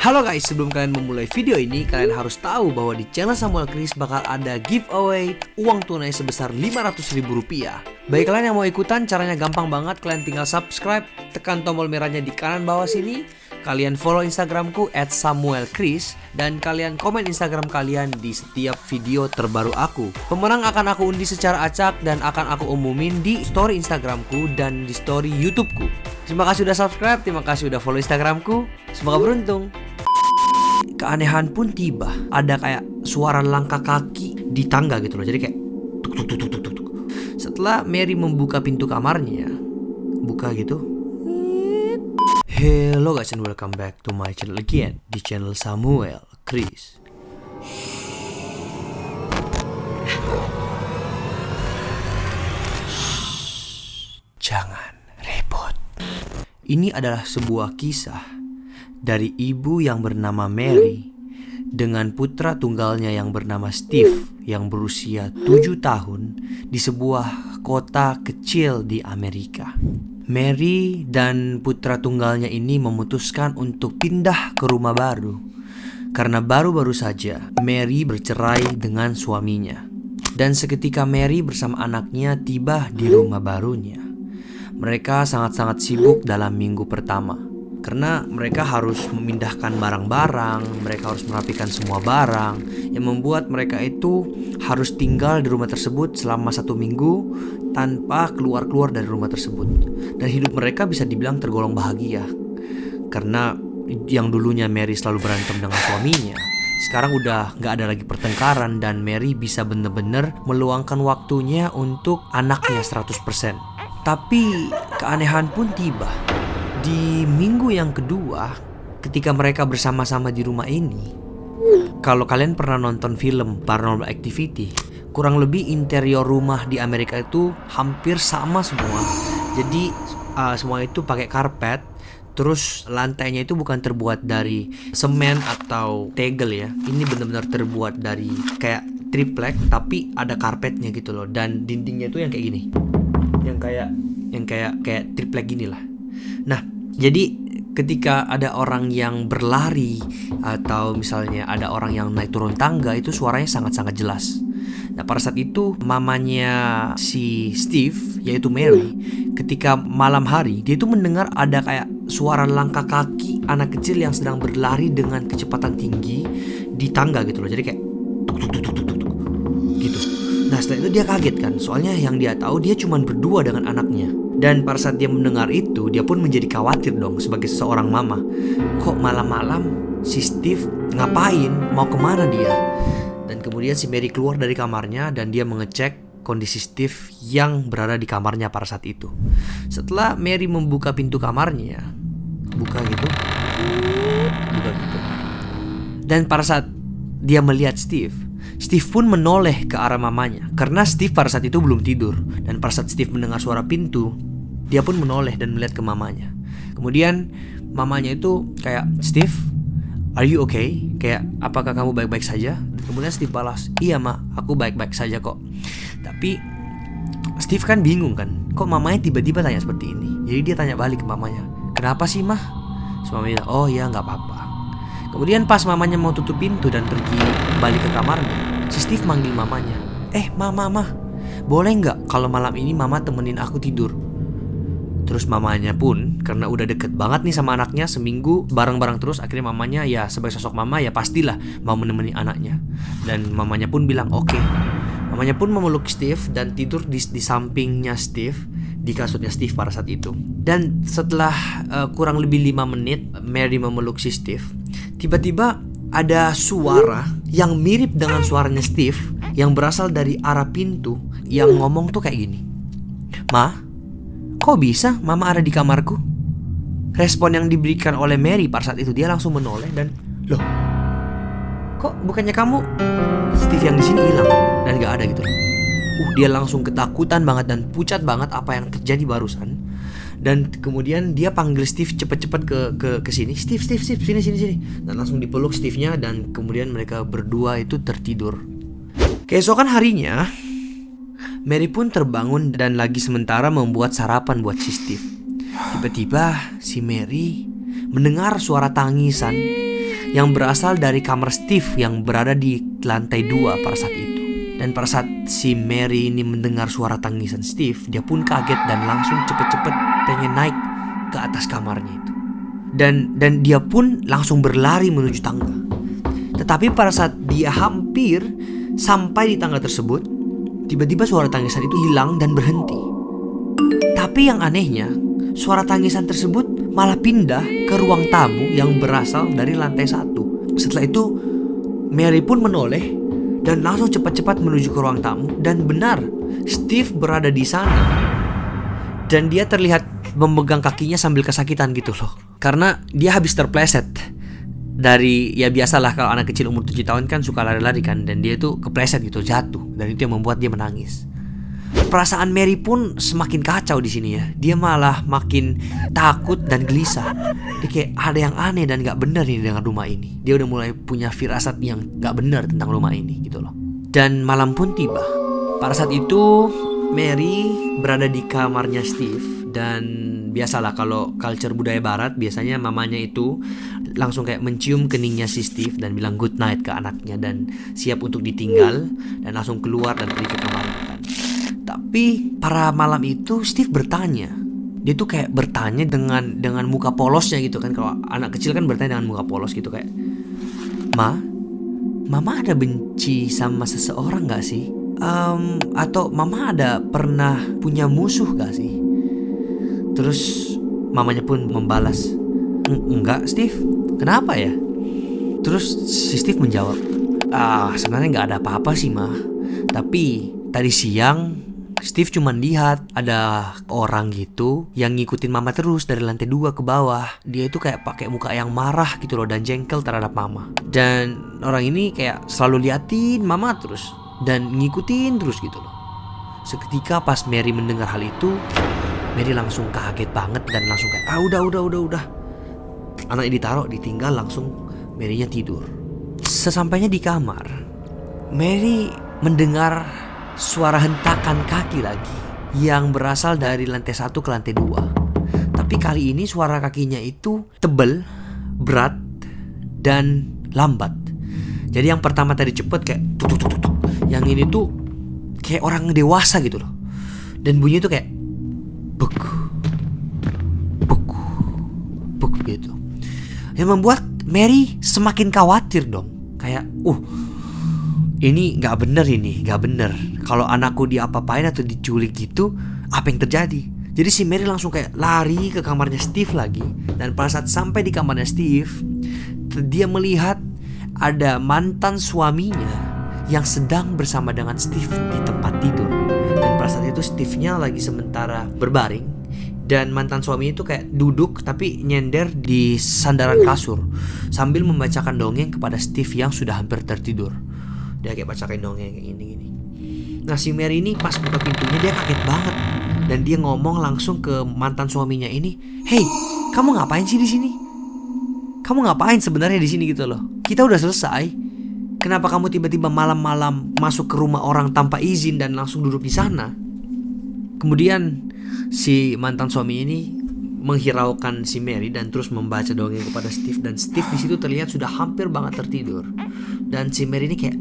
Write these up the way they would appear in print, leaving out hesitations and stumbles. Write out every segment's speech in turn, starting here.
Halo guys, sebelum kalian memulai video ini, kalian harus tahu bahwa di channel Samuel Chris bakal ada giveaway uang tunai sebesar Rp500.000. Bagi kalian yang mau ikutan, caranya gampang banget. Kalian tinggal subscribe, tekan tombol merahnya di kanan bawah sini. Kalian follow Instagramku @SamuelChris dan kalian komen Instagram kalian di setiap video terbaru aku. Pemenang akan aku undi secara acak dan akan aku umumin di story Instagramku dan di story YouTubeku. Terima kasih udah subscribe, terima kasih udah follow Instagramku. Semoga beruntung. Keanehan pun tiba. Ada kayak suara langkah kaki di tangga gitu loh. Jadi kayak tuk tuk tuk tuk tuk tuk. Setelah Mary membuka pintu kamarnya, buka gitu. Hello guys and welcome back to my channel again, di channel Samuel Chris. Jangan ribut. Ini adalah sebuah kisah dari ibu yang bernama Mary dengan putra tunggalnya yang bernama Steve yang berusia 7 tahun di sebuah kota kecil di Amerika. Mary dan putra tunggalnya ini memutuskan untuk pindah ke rumah baru karena baru-baru saja Mary bercerai dengan suaminya. Dan seketika Mary bersama anaknya tiba di rumah barunya, mereka sangat-sangat sibuk dalam minggu pertama karena mereka harus memindahkan barang-barang, mereka harus merapikan semua barang yang membuat mereka itu harus tinggal di rumah tersebut selama 1 minggu tanpa keluar-keluar dari rumah tersebut. Dan hidup mereka bisa dibilang tergolong bahagia karena yang dulunya Mary selalu berantem dengan suaminya, sekarang udah gak ada lagi pertengkaran dan Mary bisa bener-bener meluangkan waktunya untuk anaknya 100%. Tapi keanehan pun tiba. Di minggu yang kedua, ketika mereka bersama-sama di rumah ini, kalau kalian pernah nonton film Paranormal Activity, kurang lebih interior rumah di Amerika itu hampir sama semua. Jadi semua itu pakai karpet. Terus lantainya itu bukan terbuat dari semen atau tegel ya. Ini benar-benar terbuat dari kayak triplek tapi ada karpetnya gitu loh. Dan dindingnya itu yang kayak gini. Yang kayak triplek gini lah. Nah, jadi ketika ada orang yang berlari atau misalnya ada orang yang naik turun tangga, itu suaranya sangat-sangat jelas. Nah, pada saat itu mamanya si Steve, yaitu Mary, ketika malam hari dia itu mendengar ada kayak suara langkah kaki anak kecil yang sedang berlari dengan kecepatan tinggi di tangga gitu loh. Jadi kayak tuk tuk tuk tuk tuk tuk gitu. Nah, setelah itu dia kaget kan, soalnya yang dia tahu dia cuma berdua dengan anaknya. Dan pada saat dia mendengar itu, dia pun menjadi khawatir dong sebagai seorang mama. Kok malam-malam si Steve ngapain? Mau kemana dia? Dan kemudian si Mary keluar dari kamarnya dan dia mengecek kondisi Steve yang berada di kamarnya pada saat itu. Setelah Mary membuka pintu kamarnya, buka gitu. Dan pada saat dia melihat Steve pun menoleh ke arah mamanya karena Steve pada saat itu belum tidur. Dan pada saat Steve mendengar suara pintu, dia pun menoleh dan melihat ke mamanya. Kemudian mamanya itu kayak, "Steve, are you okay? Kayak, apakah kamu baik-baik saja?" Dan kemudian Steve balas, "Iya ma, aku baik-baik saja kok." Tapi Steve kan bingung kan, kok mamanya tiba-tiba tanya seperti ini. Jadi dia tanya balik ke mamanya, "Kenapa sih mah?" Terus mamanya, "Oh ya gak apa-apa." Kemudian pas mamanya mau tutup pintu dan pergi balik ke kamarnya, si Steve manggil mamanya, mama, boleh gak kalau malam ini mama temenin aku tidur?" Terus mamanya pun karena udah deket banget nih sama anaknya, seminggu bareng-bareng terus, akhirnya mamanya ya sebagai sosok mama ya pastilah mau menemani anaknya. Dan mamanya pun bilang oke. Mamanya pun memeluk Steve dan tidur di sampingnya Steve, di kasurnya Steve pada saat itu. Dan setelah kurang lebih 5 menit Mary memeluk si Steve, tiba-tiba ada suara yang mirip dengan suaranya Steve yang berasal dari arah pintu, yang ngomong tuh kayak gini, "Ma, kok bisa mama ada di kamarku?" Respon yang diberikan oleh Mary pada saat itu, dia langsung menoleh dan, "Loh, kok bukannya kamu?" Steve yang di sini hilang dan gak ada gitu. Dia langsung ketakutan banget dan pucat banget apa yang terjadi barusan. Dan kemudian dia panggil Steve cepet-cepet ke sini. Steve, sini. Dan langsung dipeluk Steve-nya dan kemudian mereka berdua itu tertidur. Keesokan harinya, Mary pun terbangun dan lagi sementara membuat sarapan buat si Steve. Tiba-tiba si Mary mendengar suara tangisan yang berasal dari kamar Steve yang berada di lantai 2 pada saat itu. Dan pada saat si Mary ini mendengar suara tangisan Steve, dia pun kaget dan langsung cepet-cepet pengen naik ke atas kamarnya itu. Dan dia pun langsung berlari menuju tangga. Tetapi pada saat dia hampir sampai di tangga tersebut, tiba-tiba suara tangisan itu hilang dan berhenti. Tapi yang anehnya, suara tangisan tersebut malah pindah ke ruang tamu yang berasal dari lantai 1. Setelah itu Mary pun menoleh dan langsung cepat-cepat menuju ke ruang tamu. Dan benar, Steve berada di sana. Dan dia terlihat memegang kakinya sambil kesakitan gitu loh. Karena dia habis terpleset dari, ya biasalah kalau anak kecil umur 7 tahun kan suka lari-lari kan. Dan dia tuh kepleset gitu, jatuh. Dan itu yang membuat dia menangis. Perasaan Mary pun semakin kacau di sini ya. Dia malah makin takut dan gelisah. Dia kayak ada yang aneh dan gak benar nih dengan rumah ini. Dia udah mulai punya firasat yang gak benar tentang rumah ini gitu loh. Dan malam pun tiba. Pada saat itu Mary berada di kamarnya Steve. Dan biasalah kalau culture budaya barat, biasanya mamanya itu langsung kayak mencium keningnya si Steve dan bilang good night ke anaknya dan siap untuk ditinggal dan langsung keluar dan pergi ke kamarnya kan. Tapi pada malam itu Steve bertanya. Dia tuh kayak bertanya dengan muka polosnya gitu kan. Kalau anak kecil kan bertanya dengan muka polos gitu kayak, Mama ada benci sama seseorang gak sih? Atau Mama ada pernah punya musuh gak sih? Terus mamanya pun membalas, enggak Steve, kenapa ya? Terus si Steve menjawab, sebenarnya gak ada apa-apa sih Ma. Tapi tadi siang Steve cuma lihat ada orang gitu yang ngikutin mama terus dari lantai 2 ke bawah. Dia itu kayak pakai muka yang marah gitu loh dan jengkel terhadap mama. Dan orang ini kayak selalu liatin mama terus dan ngikutin terus gitu loh. Seketika pas Mary mendengar hal itu, Mary langsung kaget banget dan langsung kayak udah. Anaknya ditaruh, ditinggal, langsung Mary-nya tidur. Sesampainya di kamar, Mary mendengar suara hentakan kaki lagi yang berasal dari lantai 1 ke lantai 2. Tapi kali ini suara kakinya itu tebel, berat, dan lambat. Jadi yang pertama tadi cepet kayak tuk. Yang ini tuh kayak orang dewasa gitu loh. Dan bunyinya tuh kayak buk gitu. Yang membuat Mary semakin khawatir dong. Kayak ini gak bener. Kalau anakku diapa-apain atau diculik gitu, apa yang terjadi? Jadi si Mary langsung kayak lari ke kamarnya Steve lagi. Dan pada saat sampai di kamarnya Steve, dia melihat ada mantan suaminya yang sedang bersama dengan Steve di tempat tidur. Dan pada saat itu Steve-nya lagi sementara berbaring, dan mantan suaminya itu kayak duduk tapi nyender di sandaran kasur sambil membacakan dongeng kepada Steve yang sudah hampir tertidur. Dia kayak bacain dongeng kayak gini. Nah si Mary ini pas buka pintunya dia kaget banget dan dia ngomong langsung ke mantan suaminya ini, "Hey, kamu ngapain sih di sini? Kamu ngapain sebenarnya di sini gitu loh? Kita udah selesai. Kenapa kamu tiba-tiba malam-malam masuk ke rumah orang tanpa izin dan langsung duduk di sana?" Kemudian si mantan suami ini menghiraukan si Mary dan terus membaca dongeng kepada Steve. Dan Steve di situ terlihat sudah hampir banget tertidur. Dan si Mary ini kayak,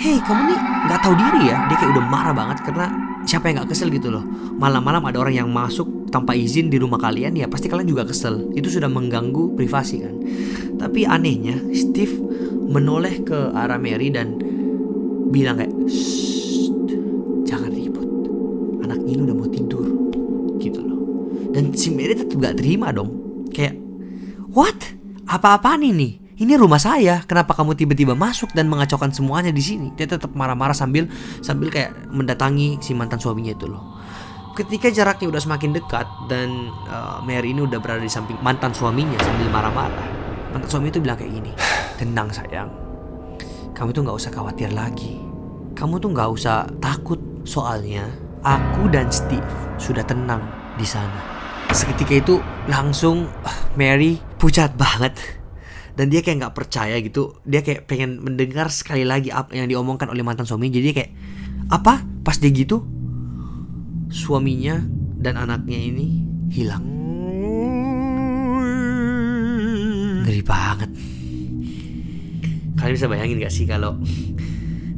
"Hei, kamu nih nggak tahu diri ya?" Dia kayak udah marah banget karena siapa yang nggak kesel gitu loh. Malam-malam ada orang yang masuk tanpa izin di rumah kalian, ya pasti kalian juga kesel. Itu sudah mengganggu privasi kan. Tapi anehnya Steve menoleh ke arah Mary dan bilang kayak, "Shh, jangan ribut. Anaknya ini udah mau tidur." Gitu loh. Dan si Mary tetap gak terima dong. Kayak, "What? Apa-apaan ini? Ini rumah saya. Kenapa kamu tiba-tiba masuk dan mengacaukan semuanya di sini?" Dia tetap marah-marah sambil kayak mendatangi si mantan suaminya itu loh. Ketika jaraknya udah semakin dekat dan Mary ini udah berada di samping mantan suaminya sambil marah-marah, mantan suami itu bilang kayak gini, "Tenang sayang. Kamu tuh gak usah khawatir lagi. Kamu tuh gak usah takut. Soalnya aku dan Steve sudah tenang di sana." Seketika itu langsung Mary pucat banget. Dan dia kayak gak percaya gitu. Dia kayak pengen mendengar sekali lagi apa yang diomongkan oleh mantan suaminya. Jadi dia kayak, apa? Pas dia gitu, suaminya dan anaknya ini hilang. Ngeri banget. Kalian bisa bayangin gak sih kalau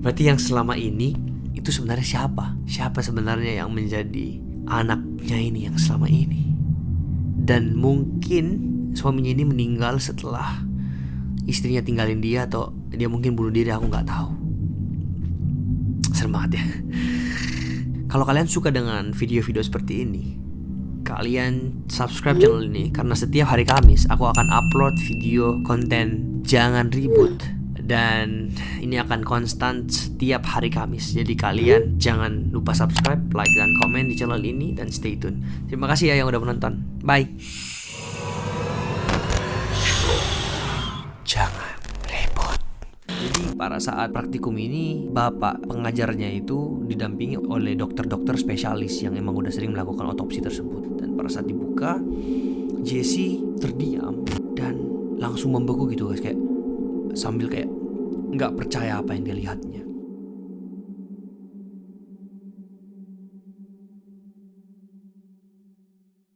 berarti yang selama ini itu sebenarnya siapa? Siapa sebenarnya yang menjadi anaknya ini yang selama ini? Dan mungkin suaminya ini meninggal setelah istrinya tinggalin dia, atau dia mungkin bunuh diri, aku gak tahu. Serem banget ya. Kalau kalian suka dengan video-video seperti ini, kalian subscribe channel ini, karena setiap hari Kamis aku akan upload video konten Jangan Ribut. Dan ini akan konstan setiap hari Kamis. Jadi kalian jangan lupa subscribe, like, dan komen di channel ini, dan stay tune. Terima kasih ya yang udah menonton. Bye. Jangan ribut. Jadi pada saat praktikum ini, bapak pengajarnya itu didampingi oleh dokter-dokter spesialis yang emang udah sering melakukan otopsi tersebut. Dan pada saat dibuka, Jesse terdiam dan langsung membeku gitu guys, kayak sambil kayak nggak percaya apa yang dia lihatnya.